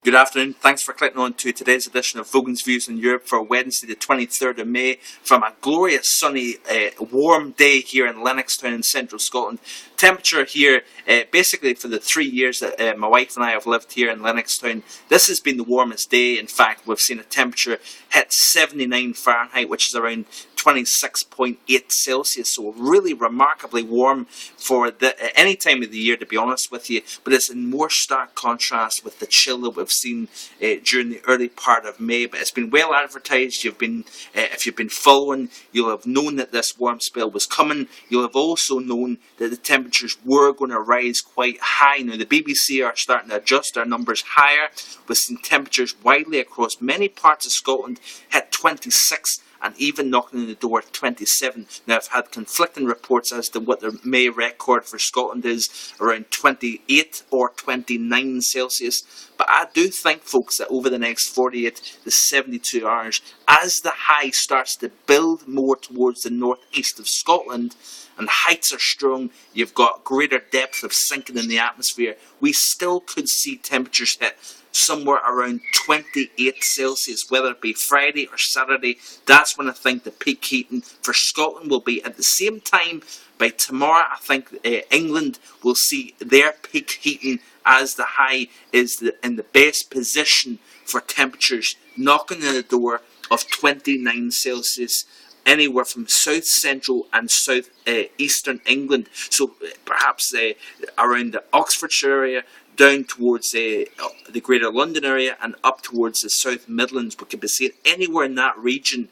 Good afternoon. Thanks for clicking on to today's edition of VOGAN'S Views in Europe for Wednesday the 23rd of May from a glorious sunny warm day here in Lennoxtown in central Scotland. Temperature here basically for the 3 years that my wife and I have lived here in Lennoxtown, this has been the warmest day. In fact, we've seen a temperature hit 79 Fahrenheit, which is around 26.8 Celsius, so really remarkably warm for any time of the year, to be honest with you, but it's in more stark contrast with the chill that we've seen during the early part of May. But it's been well advertised. If you've been following, you'll have known that this warm spell was coming. You'll have also known that the temperatures were going to rise quite high. Now the BBC are starting to adjust their numbers higher. We've seen temperatures widely across many parts of Scotland hit 26 and even knocking on the door at 27. Now, I've had conflicting reports as to what the May record for Scotland is, around 28 or 29 Celsius. But I do think, folks, that over the next 48 to 72 hours, as the high starts to build more towards the northeast of Scotland, and heights are strong, you've got greater depth of sinking in the atmosphere, we still could see temperatures hit somewhere around 28 Celsius, whether it be Friday or Saturday. That's when I think the peak heating for Scotland will be. At the same time, by tomorrow, I think England will see their peak heating as the high is in the best position for temperatures knocking on the door of 29 Celsius. Anywhere from south central and south eastern England, so perhaps around the Oxfordshire area, down towards the Greater London area, and up towards the South Midlands. We could be seeing anywhere in that region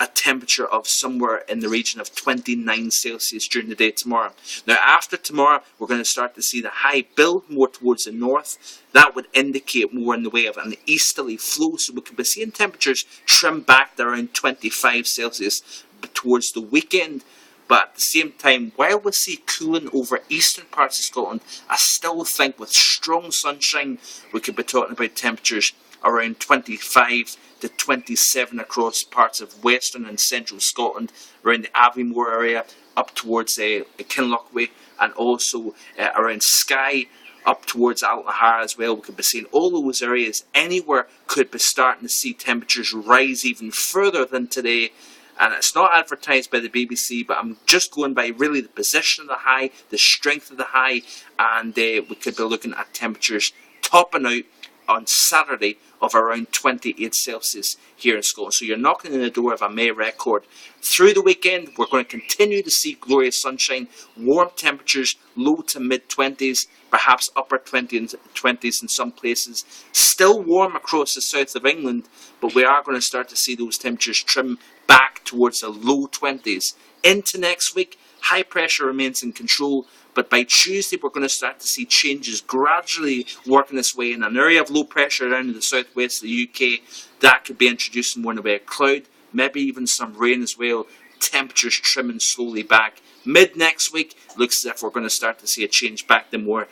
a temperature of somewhere in the region of 29 Celsius during the day tomorrow. Now, after tomorrow, we're going to start to see the high build more towards the north. That would indicate more in the way of an easterly flow, so we could be seeing temperatures trim back to around 25 Celsius towards the weekend. But at the same time, while we see cooling over eastern parts of Scotland, I still think with strong sunshine, we could be talking about temperatures around 25 to 27 across parts of western and central Scotland, around the Aviemore area, up towards Kinlochway, and also around Skye, up towards Altnahar as well. We could be seeing all those areas. Anywhere could be starting to see temperatures rise even further than today. And it's not advertised by the BBC, but I'm just going by really the position of the high, the strength of the high, and we could be looking at temperatures topping out on Saturday of around 28 Celsius here in Scotland. So you're knocking on the door of a May record. Through the weekend, we're going to continue to see glorious sunshine, warm temperatures, low to mid-20s, perhaps upper 20s in some places. Still warm across the south of England, but we are going to start to see those temperatures trim back towards the low 20s. Into next week, high pressure remains in control, but by Tuesday we're going to start to see changes gradually working its way in. An area of low pressure around in the southwest of the UK, that could be introducing more in the way of cloud, maybe even some rain as well. Temperatures trimming slowly back. Mid next week, looks as if we're going to start to see a change back to more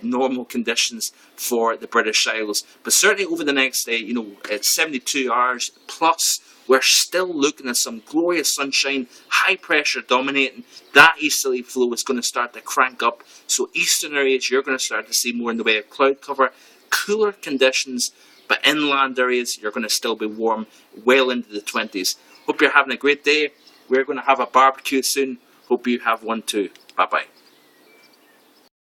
normal conditions for the British Isles. But certainly over the next 72 hours plus, we're still looking at some glorious sunshine, high pressure dominating. That easterly flow is going to start to crank up. So eastern areas, you're going to start to see more in the way of cloud cover, cooler conditions, but inland areas, you're going to still be warm, well into the 20s. Hope you're having a great day. We're going to have a barbecue soon. Hope you have one too. Bye-bye.